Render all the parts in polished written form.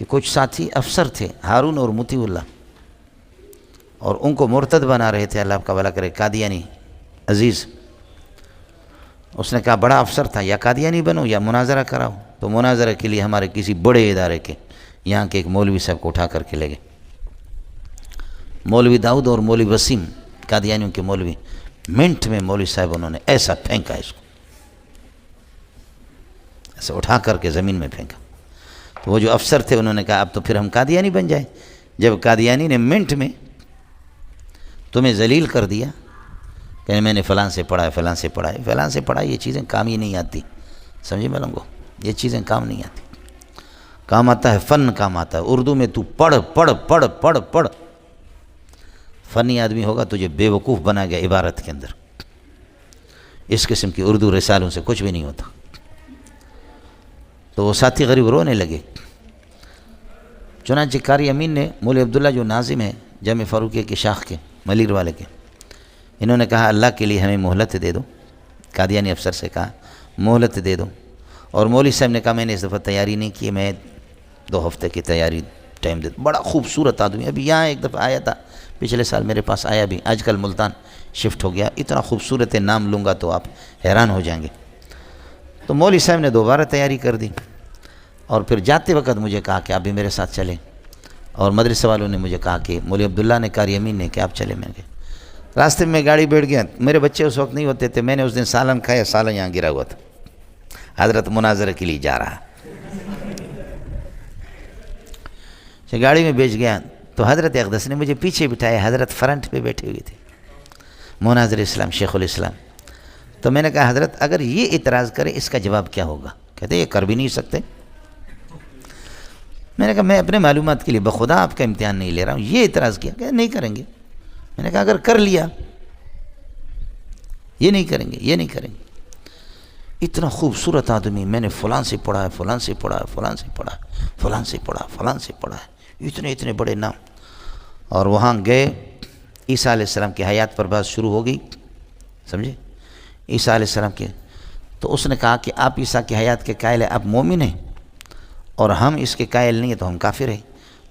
کہ کچھ ساتھی افسر تھے ہارون اور مطیع اللہ، اور ان کو مرتد بنا رہے تھے، اللہ آپ کا بھلا کرے، قادیانی عزیز۔ اس نے کہا بڑا افسر تھا، یا قادیانی بنو یا مناظرہ کراؤ۔ تو مناظرہ کے لیے ہمارے کسی بڑے ادارے کے یہاں کے ایک مولوی صاحب کو اٹھا کر کے لے گئے، مولوی داؤد اور مولوی وسیم، قادیانیوں کے مولوی۔ منٹ میں مولوی صاحب انہوں نے ایسا پھینکا اس کو، ایسا اٹھا کر کے زمین میں پھینکا۔ تو وہ جو افسر تھے انہوں نے کہا اب تو پھر ہم قادیانی بن جائیں، جب قادیانی نے منٹ میں تمہیں ذلیل کر دیا کہ میں نے فلاں سے پڑھا ہے، فلاں سے پڑھا ہے، فلاں سے پڑھا ہے، یہ چیزیں کام ہی نہیں آتی، سمجھے ملنگو، یہ چیزیں کام نہیں آتی۔ کام آتا ہے فن، کام آتا ہے اردو میں۔ تو پڑھ پڑھ پڑھ پڑھ پڑھ، فنی آدمی ہوگا تجھے بے وقوف بنا گیا عبارت کے اندر۔ اس قسم کی اردو رسالوں سے کچھ بھی نہیں ہوتا۔ تو وہ ساتھی غریب رونے لگے۔ چنانچہ قاری امین نے، مولوی عبداللہ جو ناظم ہے جامع فاروقیہ کی شاخ کے، ملیر والے کے، انہوں نے کہا اللہ کے لیے ہمیں مہلت دے دو۔ قادیانی افسر سے کہا مہلت دے دو، اور مولوی صاحب نے کہا میں نے اس دفعہ تیاری نہیں کی، میں 2 ہفتے کی تیاری ٹائم دے دو۔ بڑا خوبصورت آدمی، ابھی یہاں ایک دفعہ آیا تھا، پچھلے سال میرے پاس آیا بھی، آج کل ملتان شفٹ ہو گیا۔ اتنا خوبصورت ہے، نام لوں گا تو آپ حیران ہو جائیں گے۔ تو مولوی صاحب نے دوبارہ تیاری کر دی، اور پھر جاتے وقت مجھے کہا کہ آپ بھی میرے ساتھ چلیں، اور مدرسے والوں نے مجھے کہا کہ مولوی عبداللہ نے، قاری امین نے، کہ آپ چلیں۔ میں نے راستے میں گاڑی بیٹھ گیا، میرے بچے اس وقت نہیں ہوتے تھے، میں نے اس دن سالن کھایا، سالن یہاں گرا ہوا تھا، حضرت مناظرہ کے لیے جا رہا۔ گاڑی میں بیٹھ گیا تو حضرت اقدس نے مجھے پیچھے بٹھایا، حضرت فرنٹ پہ بیٹھے ہوئے تھے، مناظر اسلام شیخ الاسلام۔ تو میں نے کہا حضرت اگر یہ اعتراض کرے اس کا جواب کیا ہوگا؟ کہتے یہ کر بھی نہیں سکتے۔ میں نے کہا میں اپنے معلومات کے لیے بخدا آپ کا امتحان نہیں لے رہا ہوں، یہ اعتراض کیا کہ نہیں کریں گے۔ میں نے کہا اگر کر لیا، یہ نہیں کریں گے، یہ نہیں کریں گے۔ اتنا خوبصورت آدمی، میں نے فلاں سے پڑھا ہے، فلاں سے پڑھا ہے، فلاں سے پڑھا ہے، فلاں سے پڑھا، فلاں سے پڑھا ہے، اتنے اتنے بڑے نام۔ اور وہاں گئے، عیسیٰ علیہ السلام کی حیات پر بات شروع ہو گئی، سمجھے، عیسیٰ علیہ السلام کے۔ تو اس نے کہا کہ آپ عیسیٰ کی حیات کے قائل ہیں، آپ مومن ہیں، اور ہم اس کے قائل نہیں ہیں تو ہم کافر ہیں۔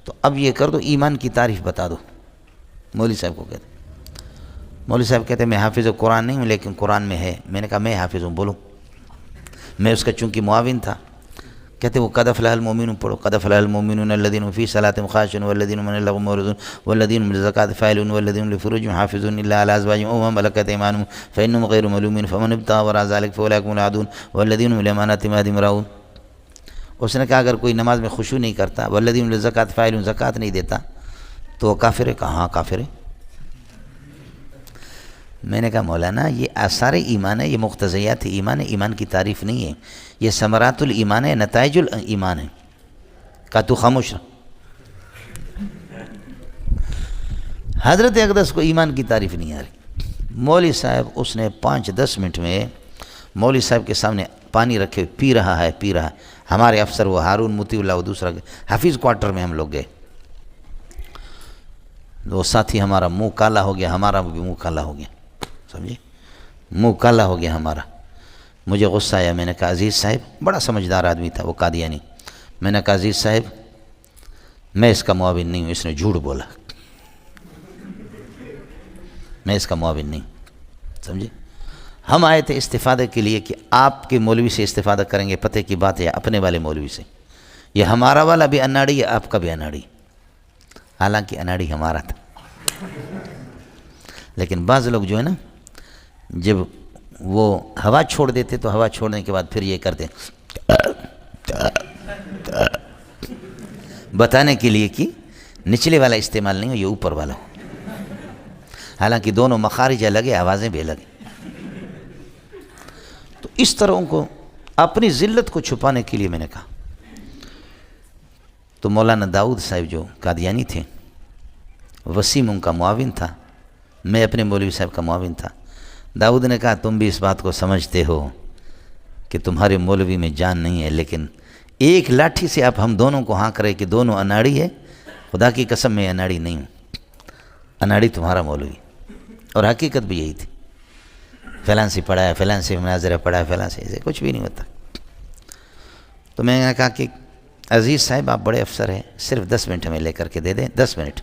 تو اب یہ کر دو، ایمان کی تعریف بتا دو۔ مولوی صاحب کو کہتے، مولوی صاحب کہتے میں حافظ قرآن نہیں ہوں لیکن قرآن میں ہے۔ میں نے کہا میں حافظ ہوں، بولو۔ میں اس کا چونکہ معاون تھا۔ کہتے وہ قد افلح المؤمنون پڑھو، قد افلح المؤمنون الذین فی صلاتہم خاشعون والذین من اللغو معرضون والذین هم للزکاۃ فاعلون والذین لفروجہم حافظون الا علی ازواجہم او ما ملکت ایمانہم فانہم غیر ملومین فمن ابتغى وراء ذلک فاولئک هم العادون والذین هم لاماناتہم عہدہم راعون۔ اس نے کہا اگر کوئی نماز میں خشوع نہیں کرتا، والذین للزکاۃ فاعلون، زکوٰۃ نہیں دیتا، تو وہ کافر ہے؟ کہا ہاں کافر ہے۔ میں نے کہا مولانا یہ آثار ایمان ہے، یہ مقتضیات ایمان ہے، ایمان کی تعریف نہیں ہے، یہ ثمرات الایمان ہے، نتائج الایمان ہے۔ کہا تو خاموش رہ۔ حضرت اقدس کو ایمان کی تعریف نہیں آ رہی۔ مولوی صاحب اس نے 5-10 منٹ میں مولوی صاحب کے سامنے پانی رکھے پی رہا ہے، پی رہا ہے۔ ہمارے افسر وہ ہارون مطیع اللہ، وہ دوسرا حفیظ کوارٹر میں ہم لوگ گئے، وہ ساتھی ہمارا منہ کالا ہو گیا، ہمارا بھی منہ کالا ہو گیا، سمجھے، منہ کالا ہو گیا ہمارا۔ مجھے غصہ آیا، میں نے کہا عزیز صاحب، بڑا سمجھدار آدمی تھا وہ قادیانی، میں نے کہا عزیز صاحب میں اس کا معاون نہیں ہوں، اس نے جھوٹ بولا، میں اس کا معاون نہیں، سمجھے۔ ہم آئے تھے استفادہ کے لیے کہ آپ کے مولوی سے استفادہ کریں گے، پتہ کی بات ہے، اپنے والے مولوی سے۔ یہ ہمارا والا بھی اناڑی ہے، آپ کا بھی اناڑی، حالانکہ اناڑی ہمارا تھا۔ لیکن بعض لوگ جو ہے نا، جب وہ ہوا چھوڑ دیتے تو ہوا چھوڑنے کے بعد پھر یہ کرتے بتانے کے لیے کہ نچلے والا استعمال نہیں ہو، یہ اوپر والا ہو، حالانکہ دونوں مخارج الگ ہے، آوازیں بھی الگ ہیں۔ تو اس طرح ان کو اپنی ذلت کو چھپانے کے لیے میں نے کہا۔ تو مولانا داؤد صاحب جو قادیانی تھے، وسیم ان کا معاون تھا، میں اپنے مولوی صاحب کا معاون تھا۔ داؤد نے کہا تم بھی اس بات کو سمجھتے ہو کہ تمہارے مولوی میں جان نہیں ہے، لیکن ایک لاٹھی سے آپ ہم دونوں کو ہاں کرے کہ دونوں اناڑی ہے، خدا کی قسم میں اناڑی نہیں ہوں، اناڑی تمہارا مولوی۔ اور حقیقت بھی یہی تھی، فلاں سے پڑھا ہے، فلاں سے مناظرہ پڑھا ہے، فلاں سے، ایسے کچھ بھی نہیں ہوتا۔ تو میں نے کہا کہ عزیز صاحب آپ بڑے افسر ہیں، صرف 10 منٹ ہمیں لے کر کے دے دیں، 10 منٹ،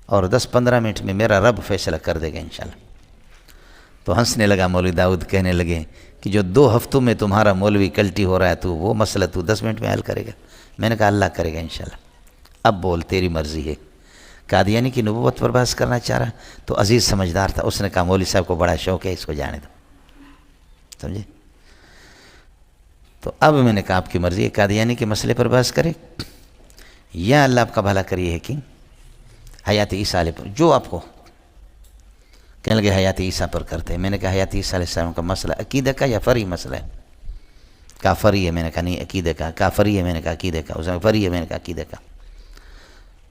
اور 10-15 منٹ میں میرا رب فیصلہ کر دے گا انشاءاللہ۔ تو ہنسنے لگا مولوی داؤد، کہنے لگے کہ جو 2 ہفتوں میں تمہارا مولوی کلٹی ہو رہا ہے تو وہ مسئلہ تو 10 منٹ میں حل کرے گا؟ میں نے کہا اللہ کرے گا انشاءاللہ۔ اب بول تیری مرضی ہے۔ قادیانی کی نبوت پر بحث کرنا چاہ رہا، تو عزیز سمجھدار تھا، اس نے کہا مولوی صاحب کو بڑا شوق ہے، اس کو جانے دو، سمجھے؟ تو اب میں نے کہا آپ کی مرضی ہے، قادیانی کے مسئلے پر بحث کرے یا اللہ آپ کا بھلا کریے ہے کہ حیات عیسیٰ علیہ پر، جو آپ کو کہنے لگے حیات عیسیٰ پر کرتے ہیں۔ میں نے کہا حیات عیسیٰ علیہ السلام کا مسئلہ عقیدہ کا یا فرعی مسئلہ ہے؟ کہا فرعی ہے۔ میں نے کہا نہیں عقیدہ کا۔ کہا فرعی ہے۔ میں نے کہا عقیدہ کا۔ اس نے فرعی ہے۔ میں نے کہا عقیدہ کا۔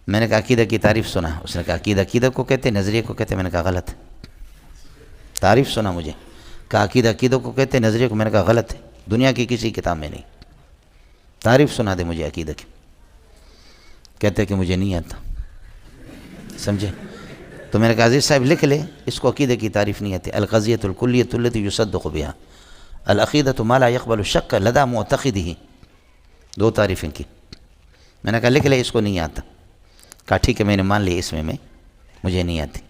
میں نے کہا عقیدہ کی تعریف سنا؟ اس نے کہا عقیدہ عقیدہ کو کہتے ہیں، نظریے کو کہتے ہیں۔ میں نے کہا غلط ہے۔ تعریف سنا مجھے؟ کہا عقیدہ عقیدہ کو کہتے ہیں، نظریے کو۔ میں نے کہا غلط ہے، دنیا کی کسی کتاب میں نہیں۔ تعریف سنا دے مجھے عقیدہ کی۔ کہتے کہ مجھے نہیں آتا، سمجھے؟ تو میں نے کہا عزیز صاحب لکھ لے، اس کو عقیدہ کی تعریف نہیں آتی۔ القضیۃ الکلیۃ التی یصدق بها العقیدۃ ما لا يقبل الشک لدى معتقدہ، 2 تعریفیں کی۔ میں نے کہا لکھ لے، اس کو نہیں آتا۔ کہا ٹھیک ہے، میں نے مان لی، اس میں مجھے نہیں آتی۔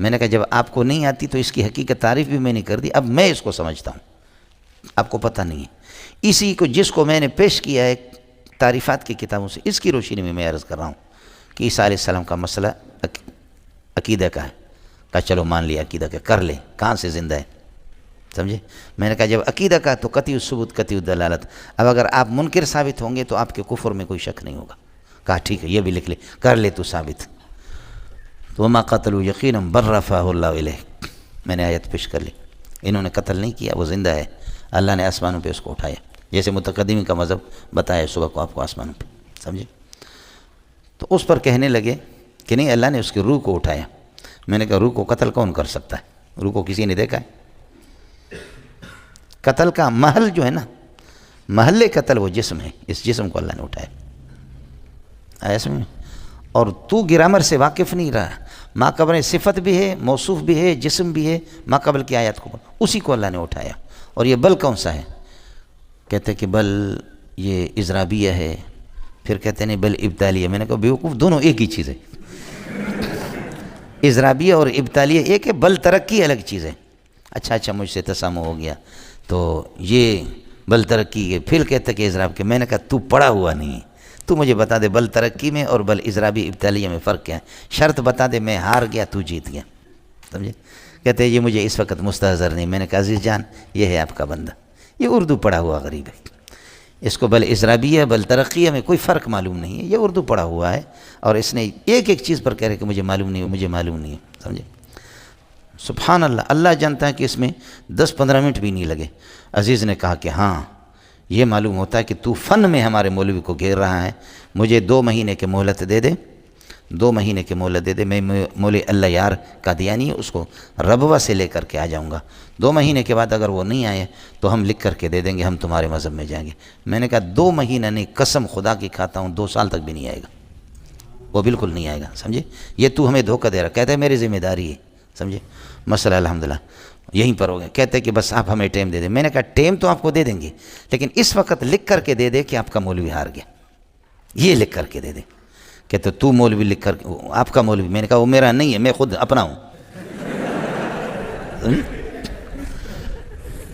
میں نے کہا جب آپ کو نہیں آتی تو اس کی حقیقت تعریف بھی میں نے کر دی، اب میں اس کو سمجھتا ہوں، آپ کو پتہ نہیں ہے۔ اسی کو جس کو میں نے پیش کیا ہے تعریفات کی کتابوں سے، اس کی روشنی میں عرض کر رہا ہوں کہ عیسیٰ علیہ السلام کا مسئلہ عقیدہ کا ہے۔ کہا چلو مان لیا عقیدہ کا، کر لے، کہاں سے زندہ ہے، سمجھے؟ میں نے کہا جب عقیدہ کا تو قطعی الثبوت قطعی الدلالت، اب اگر آپ منکر ثابت ہوں گے تو آپ کے کفر میں کوئی شک نہیں ہوگا۔ کہا ٹھیک ہے، یہ بھی لکھ لے، کر لے تو ثابت۔ تو وما قتلوا یقینا بل رفعہ اللہ الیہ، میں نے آیت پیش کر لی۔ انہوں نے قتل نہیں کیا، وہ زندہ ہے، اللہ نے آسمانوں پہ اس کو اٹھایا، جیسے متقدمین کا مذہب بتایا صبح کو آپ کو آسمانوں پہ، سمجھے؟ تو اس پر کہنے لگے کہ نہیں اللہ نے اس کی روح کو اٹھایا۔ میں نے کہا روح کو قتل کون کر سکتا ہے؟ روح کو کسی نے دیکھا ہے؟ قتل کا محل جو ہے نا، محل قتل وہ جسم ہے، اس جسم کو اللہ نے اٹھایا۔ آیا سمجھ؟ اور تو گرامر سے واقف نہیں رہا، ما قبل صفت بھی ہے، موصوف بھی ہے، جسم بھی ہے، ما قبل کی آیات کو اسی کو اللہ نے اٹھایا۔ اور یہ بل کون سا ہے؟ کہتے کہ بل یہ اضرابیہ ہے، پھر کہتے ہیں بل ابتالیہ۔ میں نے کہا بیوقوف، دونوں ایک ہی چیز ہے، اضرابیہ اور ابتالیہ ایک ہے، بل ترقی الگ چیز ہے۔ اچھا مجھ سے تسامح ہو گیا، تو یہ بل ترقی ہے، پھر کہتے کہ اضراب کے۔ میں نے کہا تو پڑھا ہوا نہیں، تو مجھے بتا دے بل ترقی میں اور بل اضرابی ابتالیہ میں فرق کیا ہے؟ شرط بتا دے، میں ہار گیا تو جیت گیا، سمجھے؟ کہتے ہیں یہ مجھے اس وقت مستحضر نہیں۔ میں نے کہا عزیز جان یہ ہے آپ کا بندہ، یہ اردو پڑھا ہوا غریب ہے، اس کو بل اضرابیہ بل ترقیہ میں کوئی فرق معلوم نہیں ہے، یہ اردو پڑھا ہوا ہے، اور اس نے ایک چیز پر کہہ رہے کہ مجھے معلوم نہیں ہے، مجھے معلوم نہیں ہے، سمجھے؟ سبحان اللہ، اللہ جانتا ہے کہ اس میں 10-15 منٹ بھی نہیں لگے۔ عزیز نے کہا کہ ہاں یہ معلوم ہوتا ہے کہ تو فن میں ہمارے مولوی کو گھیر رہا ہے، مجھے 2 مہینے کے مہلت دے دے، 2 مہینے کے مہلت دے دے، میں مولوی اللہ یار قادیانی اس کو ربوہ سے لے کر کے آ جاؤں گا، 2 مہینے کے بعد اگر وہ نہیں آئے تو ہم لکھ کر کے دے دیں گے، ہم تمہارے مذہب میں جائیں گے۔ میں نے کہا 2 مہینہ نہیں، قسم خدا کی کھاتا ہوں 2 سال تک بھی نہیں آئے گا، وہ بالکل نہیں آئے گا، سمجھے؟ یہ تو ہمیں دھوکہ دے رہا، کہتا ہے میری ذمہ داری ہے، سمجھے؟ مسئلہ الحمدللہ یہیں پر ہو گیا۔ کہتے ہیں کہ بس آپ ہمیں ٹائم دے دیں۔ میں نے کہا ٹائم تو آپ کو دے دیں گے، لیکن اس وقت لکھ کر کے دے دے کہ آپ کا مولوی ہار گیا، یہ لکھ کر کے دے دے۔ کہتے تو مولوی لکھ کر، آپ کا مولوی؟ میں نے کہا وہ میرا نہیں ہے، میں خود اپنا ہوں،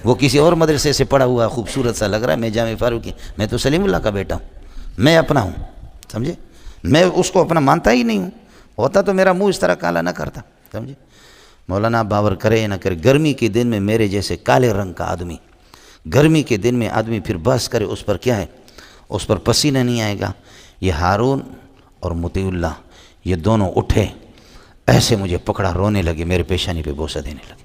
وہ کسی اور مدرسے سے پڑھا ہوا خوبصورت سا لگ رہا ہے، میں جامع فاروقی، میں تو سلیم اللہ کا بیٹا ہوں، میں اپنا ہوں، سمجھے؟ میں اس کو اپنا مانتا ہی نہیں ہوں، ہوتا تو میرا منہ اس طرح کالا نہ کرتا، سمجھے؟ مولانا باور کرے یا نہ کرے، گرمی کے دن میں میرے جیسے کالے رنگ کا آدمی، گرمی کے دن میں آدمی پھر بحث کرے، اس پر کیا ہے؟ اس پر پسینہ نہیں آئے گا۔ یہ ہارون اور مطیع اللہ یہ دونوں اٹھے، ایسے مجھے پکڑا، رونے لگے، میرے پیشانی پہ بوسہ دینے لگے،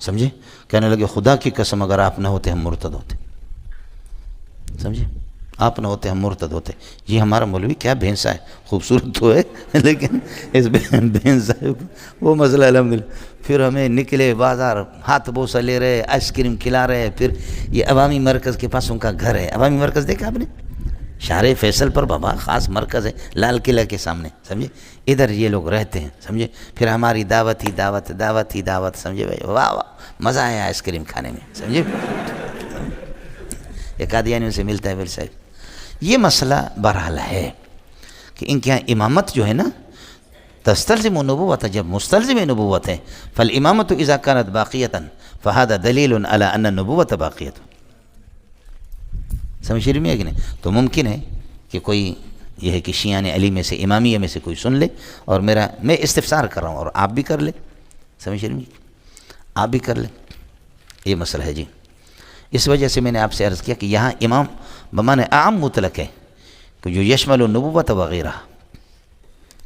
سمجھے؟ کہنے لگے خدا کی قسم اگر آپ نہ ہوتے ہم مرتد ہوتے، سمجھے؟ آپ نہ ہوتے ہم مرتد ہوتے۔ یہ ہمارا مولوی کیا بھینسا ہے، خوبصورت تو ہے لیکن اس بھینسا وہ مسئلہ الحمدللہ۔ پھر ہمیں نکلے بازار، ہاتھ بوسہ لے رہے، آئس کریم کھلا رہے۔ پھر یہ عوامی مرکز کے پاس ان کا گھر ہے، عوامی مرکز دیکھا آپ نے؟ شارع فیصل پر بابا خاص مرکز ہے، لال قلعہ کے سامنے، سمجھے؟ ادھر یہ لوگ رہتے ہیں، سمجھے؟ پھر ہماری دعوت ہی دعوت، دعوت ہی دعوت، سمجھے بھائی؟ واہ واہ، مزہ آیا آئس کریم کھانے میں، سمجھے؟ یہ قادیانیوں سے ملتا ہے میرے صاحب، یہ مسئلہ بہرحال ہے کہ ان کے یہاں امامت جو ہے نا تستلزم نبوت، جب مستلزم نبوت ہے، فالامامت اذا كانت باقیۃ فهذا دلیل علی ان النبوت باقیۃ. سمجھ رہی ہے کہ نہیں؟ تو ممکن ہے کہ کوئی یہ ہے کہ شیعان علی میں سے امامیہ میں سے کوئی سن لے اور میں استفسار کر رہا ہوں اور آپ بھی کر لیں. سمجھ رہی ہیں؟ آپ بھی کر لیں. یہ مسئلہ ہے جی. اس وجہ سے میں نے آپ سے عرض کیا کہ یہاں امام بمعنی عام مطلق ہے کہ جو یشمل النبوت وغیرہ،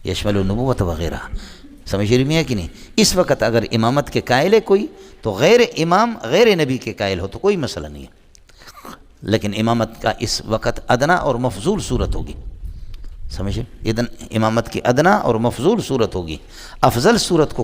یشمل النبوت وغیرہ. سمجھ رہی ہے کہ نہیں؟ اس وقت اگر امامت کے قائل ہے کوئی تو غیر امام غیر نبی کے قائل ہو تو کوئی مسئلہ نہیں ہے، لیکن امامت کا اس وقت ادنا اور مفضول صورت ہوگی. سمجھے؟ اذن امامت کی ادنا اور مفضول صورت ہوگی. افضل صورت کو